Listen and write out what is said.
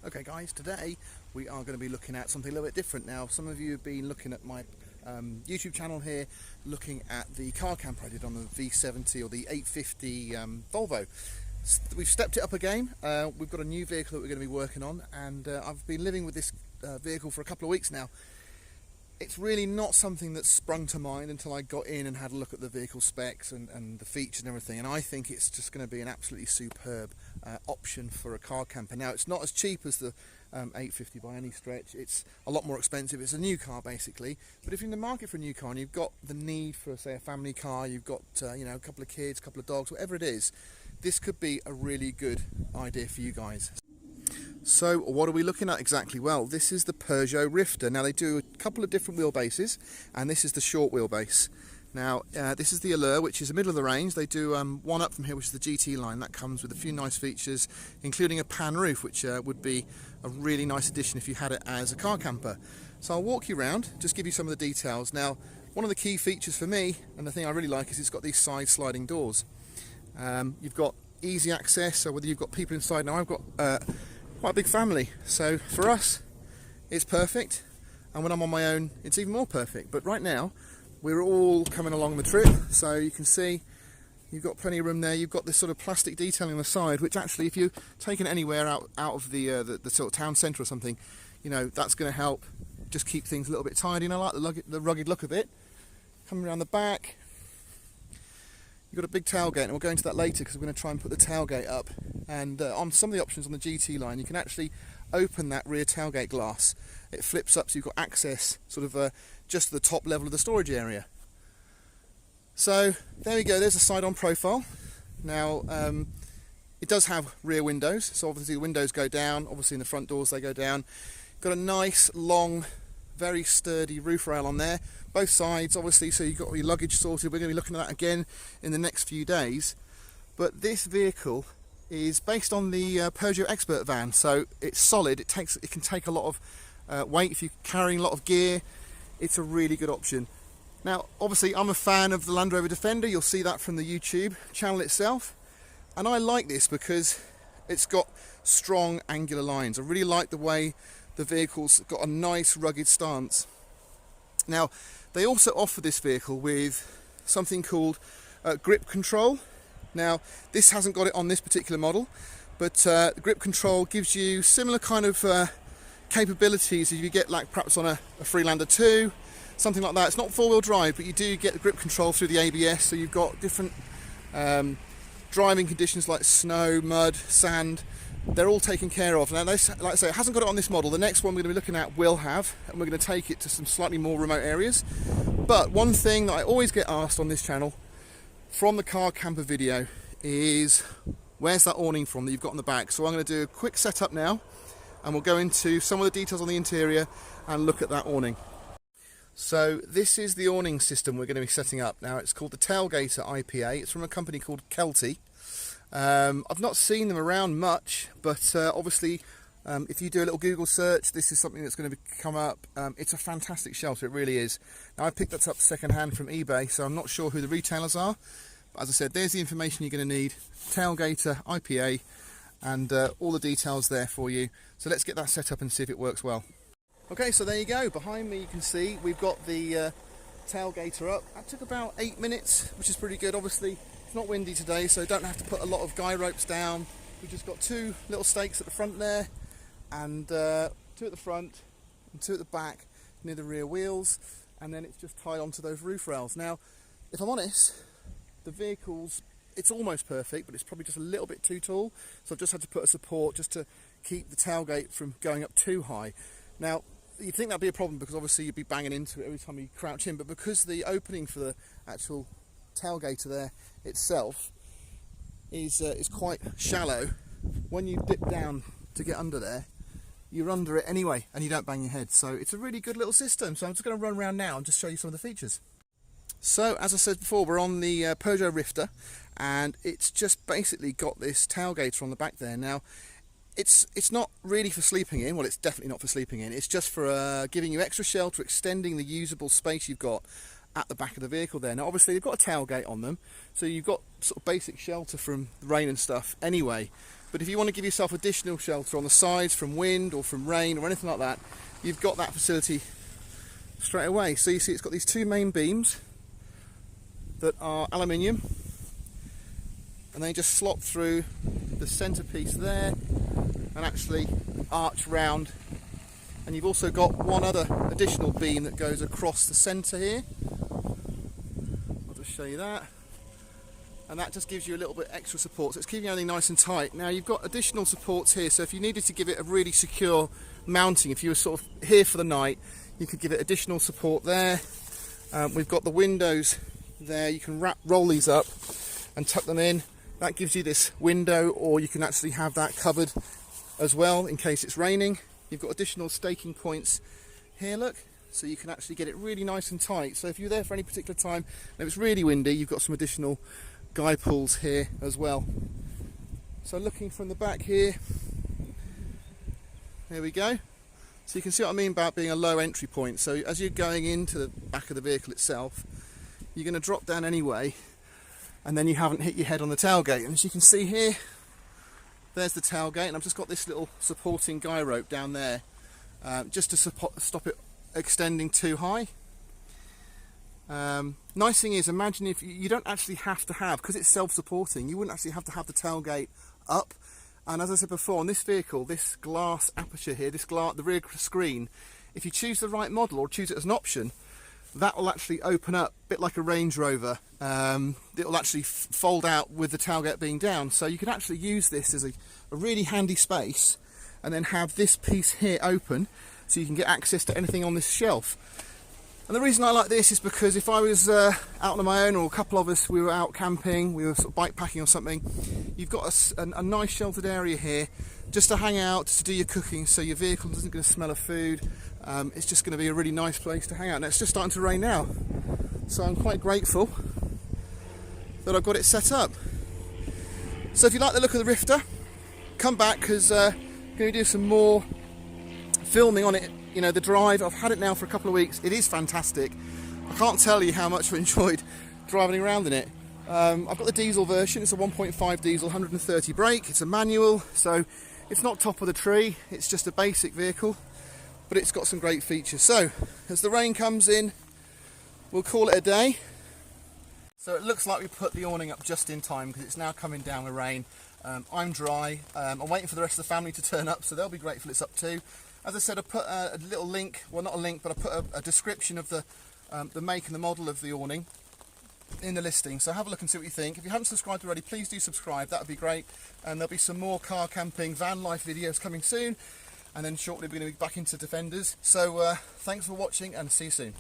Okay guys, today we are going to be looking at something a little bit different. Now, some of you have been looking at my YouTube channel here, looking at the car camper I did on the V70 or the 850 Volvo. We've stepped it up again. We've got a new vehicle that we're going to be working on, and I've been living with this vehicle for a couple of weeks now. It's really not something that sprung to mind until I got in and had a look at the vehicle specs and the features and everything, and I think it's just going to be an absolutely superb option for a car camper. Now, it's not as cheap as the 850 by any stretch. It's a lot more expensive. It's a new car basically, but if you're in the market for a new car and you've got the need for, say, a family car, you've got you know, a couple of kids, a couple of dogs, whatever it is, this could be a really good idea for you guys. So what are we looking at exactly? Well, this is the Peugeot Rifter. Now, they do a couple of different wheelbases, and this is the short wheelbase. Now, this is the Allure, which is the middle of the range. They do one up from here, which is the GT line. That comes with a few nice features, including a pan roof, which would be a really nice addition if you had it as a car camper. So I'll walk you around, just give you some of the details. Now, one of the key features for me, and the thing I really like, is it's got these side sliding doors. You've got easy access, so whether you've got people inside. Now, I've got quite a big family, so for us it's perfect, and when I'm on my own it's even more perfect. But right now we're all coming along the trip, so you can see you've got plenty of room there. You've got this sort of plastic detailing on the side, which actually, if you're taking it anywhere out of the sort of town centre or something, you know, that's going to help just keep things a little bit tidy. And I like the rugged look of it. Coming around the back, you've got a big tailgate, and we'll go into that later because we're going to try and put the tailgate up. And on some of the options on the GT line, you can actually open that rear tailgate glass. It flips up, so you've got access sort of just to the top level of the storage area. So there we go, there's a side-on profile. Now, it does have rear windows, so obviously the windows go down, obviously in the front doors they go down. Got a nice, long, very sturdy roof rail on there, both sides obviously, so you've got your luggage sorted. We're going to be looking at that again in the next few days. But this vehicle is based on the Peugeot Expert van, so it's solid. It can take a lot of weight. If you're carrying a lot of gear, it's a really good option. Now, obviously, I'm a fan of the Land Rover Defender. You'll see that from the YouTube channel itself, and I like this because it's got strong angular lines. I really like the way the vehicle's got a nice rugged stance. Now, they also offer this vehicle with something called grip control. Now, this hasn't got it on this particular model, but the grip control gives you similar kind of capabilities as you get, like perhaps on a Freelander 2, something like that. It's not four-wheel drive, but you do get the grip control through the ABS, so you've got different driving conditions like snow, mud, sand. They're all taken care of. Now, like I say, it hasn't got it on this model. The next one we're going to be looking at will have, and we're going to take it to some slightly more remote areas. But one thing that I always get asked on this channel from the car camper video is, where's that awning from that you've got on the back? So I'm going to do a quick setup now, and we'll go into some of the details on the interior and look at that awning. So this is the awning system we're going to be setting up. Now, it's called the Tailgator IPA. It's from a company called Kelty. I've not seen them around much, but obviously if you do a little Google search, this is something that's going to come up. It's a fantastic shelter, it really is. Now, I picked that up second hand from eBay, so I'm not sure who the retailers are, but as I said, there's the information you're going to need. Tailgator IPA, and all the details there for you. So let's get that set up and see if it works well. Okay, so there you go. Behind me you can see we've got the tailgator up. That took about 8 minutes, which is pretty good. Obviously it's not windy today, so don't have to put a lot of guy ropes down. We've just got two little stakes at the front there, and two at the front and two at the back near the rear wheels, and then it's just tied onto those roof rails. Now, if I'm honest, the vehicle's, it's almost perfect, but it's probably just a little bit too tall, so I've just had to put a support just to keep the tailgate from going up too high. Now, you'd think that'd be a problem because obviously you'd be banging into it every time you crouch in, but because the opening for the actual tailgater there itself is quite shallow, when you dip down to get under there, you're under it anyway and you don't bang your head. So it's a really good little system. So I'm just going to run around now and just show you some of the features. So as I said before, we're on the Peugeot Rifter, and it's just basically got this tailgater on the back there. Now, it's not really for sleeping in. Well, it's definitely not for sleeping in. It's just for giving you extra shelter, extending the usable space you've got at the back of the vehicle there. Now, obviously, they've got a tailgate on them, so you've got sort of basic shelter from the rain and stuff anyway. But if you want to give yourself additional shelter on the sides from wind or from rain or anything like that, you've got that facility straight away. So you see it's got these two main beams that are aluminium, and they just slot through the centerpiece there and actually arch round. And you've also got one other additional beam that goes across the center here. I'll just show you that. And that just gives you a little bit extra support, so it's keeping everything nice and tight. Now you've got additional supports here, so if you needed to give it a really secure mounting, if you were sort of here for the night, you could give it additional support there. We've got the windows there, you can roll these up and tuck them in. That gives you this window, or you can actually have that covered as well in case it's raining. You've got additional staking points here, look, so you can actually get it really nice and tight. So if you're there for any particular time and it's really windy, you've got some additional guy pulls here as well. So looking from the back here, there we go. So you can see what I mean about being a low entry point. So as you're going into the back of the vehicle itself, you're going to drop down anyway, and then you haven't hit your head on the tailgate. And as you can see here, there's the tailgate, and I've just got this little supporting guy rope down there just to stop it extending too high. Nice thing is, imagine if you don't actually have to have, because it's self-supporting, you wouldn't actually have to have the tailgate up. And as I said before, on this vehicle, this glass aperture here, the rear screen, if you choose the right model or choose it as an option, that will actually open up a bit like a Range Rover. It will actually fold out with the tailgate being down, so you can actually use this as a really handy space, and then have this piece here open so you can get access to anything on this shelf. And the reason I like this is because if I was out on my own, or a couple of us, we were out camping, we were sort of bike packing or something, you've got a nice sheltered area here just to hang out, to do your cooking, so your vehicle isn't going to smell of food. It's just going to be a really nice place to hang out. And it's just starting to rain now, so I'm quite grateful that I've got it set up. So if you like the look of the Rifter, come back, because I'm going to do some more filming on it. You know, the drive, I've had it now for a couple of weeks. It is fantastic. I can't tell you how much I've enjoyed driving around in it. I've got the diesel version. It's a 1.5 diesel, 130 brake. It's a manual, so it's not top of the tree. It's just a basic vehicle, but it's got some great features. So as the rain comes in, we'll call it a day. So it looks like we put the awning up just in time, because it's now coming down with rain. I'm dry. I'm waiting for the rest of the family to turn up, so they'll be grateful it's up too. As I said, I put a little link, well, not a link, but I put a description of the make and the model of the awning in the listing. So have a look and see what you think. If you haven't subscribed already, please do subscribe. That would be great. And there'll be some more car camping, van life videos coming soon. And then shortly we're going to be back into Defenders. So thanks for watching, and see you soon.